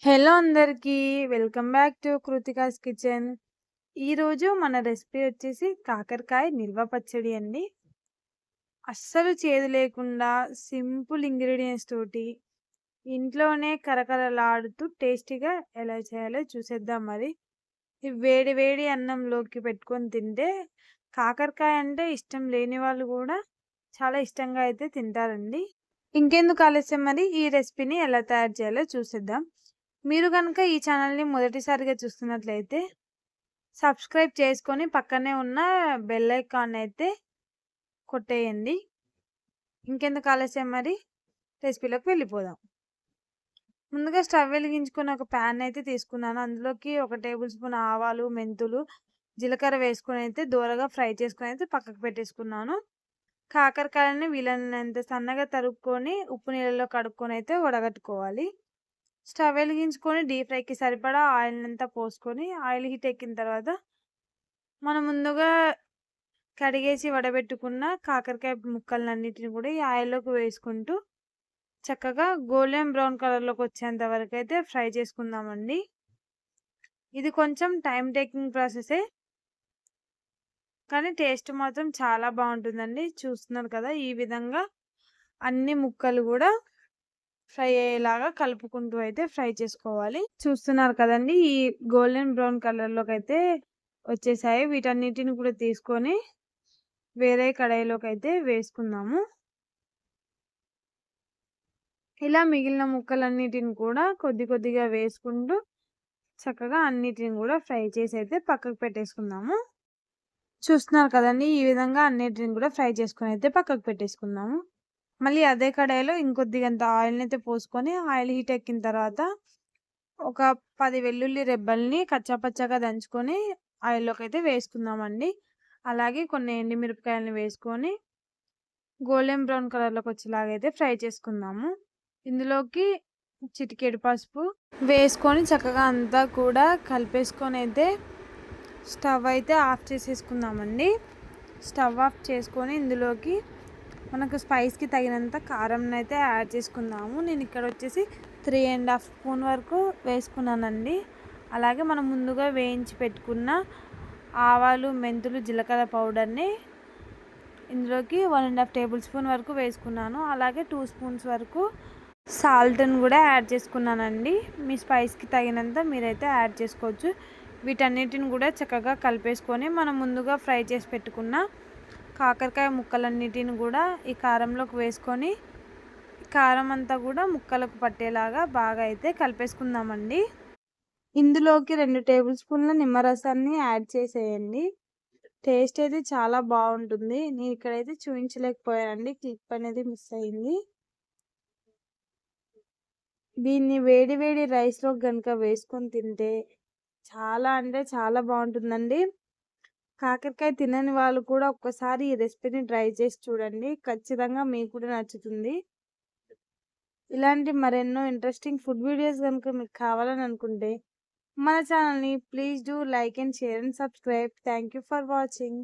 Hello అందరికీ. Welcome back to Kritika's kitchen. ఈరోజు మన రెసిపీ వచ్చేసి కాకరకాయ నిల్వ పచ్చడి అండి. అస్సలు చేదు లేకుండా సింపుల్ ఇంగ్రీడియంట్స్ తోటి ఇంట్లోనే కరకరలాడుతూ టేస్టీగా ఎలా చేయాలో చూసేద్దాం మరి. ఈ వేడి వేడి అన్నంలోకి పెట్టుకొని తింటే కాకరకాయ అంటే ఇష్టం లేని వాళ్ళు కూడా చాలా ఇష్టంగా అయితే తింటారండి. ఇంకెందుకు ఆలస్యం, మరి ఈ రెసిపీని ఎలా తయారు చేయాలో చూసేద్దాం. మీరు కనుక ఈ ఛానల్ని మొదటిసారిగా చూస్తున్నట్లయితే సబ్స్క్రైబ్ చేసుకొని పక్కనే ఉన్న బెల్ ఐకాన్ అయితే కొట్టేయండి. ఇంకెందుకు ఆలస్యం, మరి రెసిపీలోకి వెళ్ళిపోదాం. ముందుగా స్టవ్ వెలిగించుకొని ఒక ప్యాన్ అయితే తీసుకున్నాను. అందులోకి 1 టేబుల్ స్పూన్ ఆవాలు, మెంతులు, జీలకర్ర వేసుకొని అయితే దోరగా ఫ్రై చేసుకొని అయితే పక్కకు పెట్టేసుకున్నాను. కాకరకాయలని వీలైనంత సన్నగా తరుక్కొని ఉప్పు నీళ్ళలో కడుక్కొని అయితే వడగట్టుకోవాలి. స్టవ్ వెలిగించుకొని డీప్ ఫ్రైకి సరిపడా ఆయిల్ అంతా పోసుకొని ఆయిల్ హీట్ ఎక్కిన తర్వాత మనం ముందుగా కడిగేసి వడబెట్టుకున్న కాకరకాయ ముక్కలన్నిటిని కూడా ఈ ఆయిల్లోకి వేసుకుంటూ చక్కగా గోల్డెన్ బ్రౌన్ కలర్లోకి వచ్చేంత వరకు అయితే ఫ్రై చేసుకుందామండి. ఇది కొంచెం టైం టేకింగ్ ప్రాసెసే, కానీ టేస్ట్ మాత్రం చాలా బాగుంటుందండి. చూస్తున్నారు కదా, ఈ విధంగా అన్ని ముక్కలు కూడా ఫ్రై అయ్యేలాగా కలుపుకుంటూ అయితే ఫ్రై చేసుకోవాలి. చూస్తున్నారు కదండి, ఈ గోల్డెన్ బ్రౌన్ కలర్లోకి అయితే వచ్చేసాయి. వీటన్నిటిని కూడా తీసుకొని వేరే కడాయిలోకి అయితే వేసుకుందాము. ఇలా మిగిలిన ముక్కలన్నిటిని కూడా కొద్ది కొద్దిగా వేసుకుంటూ చక్కగా అన్నిటిని కూడా ఫ్రై చేసి అయితే పక్కకు పెట్టేసుకుందాము. చూస్తున్నారు కదండి, ఈ విధంగా అన్నిటిని కూడా ఫ్రై చేసుకొని అయితే పక్కకు పెట్టేసుకుందాము. మళ్ళీ అదే కడాయిలో ఇంకొద్దిగంత ఆయిల్ని అయితే పోసుకొని ఆయిల్ హీట్ ఎక్కిన తర్వాత ఒక 10 వెల్లుల్లి రెబ్బల్ని కచ్చాపచ్చాగా దంచుకొని ఆయిల్లోకి అయితే వేసుకుందామండి. అలాగే కొన్ని ఎండుమిరపకాయలని వేసుకొని గోల్డెన్ బ్రౌన్ కలర్లోకి వచ్చేలాగా అయితే ఫ్రై చేసుకుందాము. ఇందులోకి చిటికెడు పసుపు వేసుకొని చక్కగా అంతా కూడా కలిపేసుకొని అయితే స్టవ్ అయితే ఆఫ్ చేసేసుకుందామండి. స్టవ్ ఆఫ్ చేసుకొని ఇందులోకి మనకు స్పైస్కి తగినంత కారం అయితే యాడ్ చేసుకుందాము. నేను ఇక్కడ వచ్చేసి 3.5 స్పూన్ వరకు వేసుకున్నానండి. అలాగే మనం ముందుగా వేయించి పెట్టుకున్న ఆవాలు, మెంతులు, జీలకర్ర పౌడర్ని ఇందులోకి 1.5 టేబుల్ స్పూన్ వరకు వేసుకున్నాను. అలాగే 2 స్పూన్స్ వరకు సాల్ట్ని కూడా యాడ్ చేసుకున్నానండి. మీ స్పైస్కి తగినంత మీరైతే యాడ్ చేసుకోవచ్చు. వీటన్నిటిని కూడా చక్కగా కలిపేసుకొని మనం ముందుగా ఫ్రై చేసి పెట్టుకున్న కాకరకాయ ముక్కలన్నిటిని కూడా ఈ కారంలోకి వేసుకొని కారం అంతా కూడా ముక్కలకు పట్టేలాగా బాగా అయితే కలిపేసుకుందామండి. ఇందులోకి 2 టేబుల్ స్పూన్ల నిమ్మరసాన్ని యాడ్ చేసేయండి. టేస్ట్ అయితే చాలా బాగుంటుంది. నేను ఇక్కడైతే చూపించలేకపోయానండి, క్లిప్ అనేది మిస్ అయింది. దీన్ని వేడి వేడి రైస్లో కనుక వేసుకొని తింటే చాలా అంటే చాలా బాగుంటుందండి. కాకరకాయ తినని వాళ్ళు కూడా ఒక్కసారి ఈ రెసిపీని ట్రై చేసి చూడండి. ఖచ్చితంగా మీకు కూడా నచ్చుతుంది. ఇలాంటి మరెన్నో ఇంట్రెస్టింగ్ ఫుడ్ వీడియోస్ కనుక మీకు కావాలని అనుకుంటే మన ఛానల్ని please do like and share and subscribe. Thank you for watching.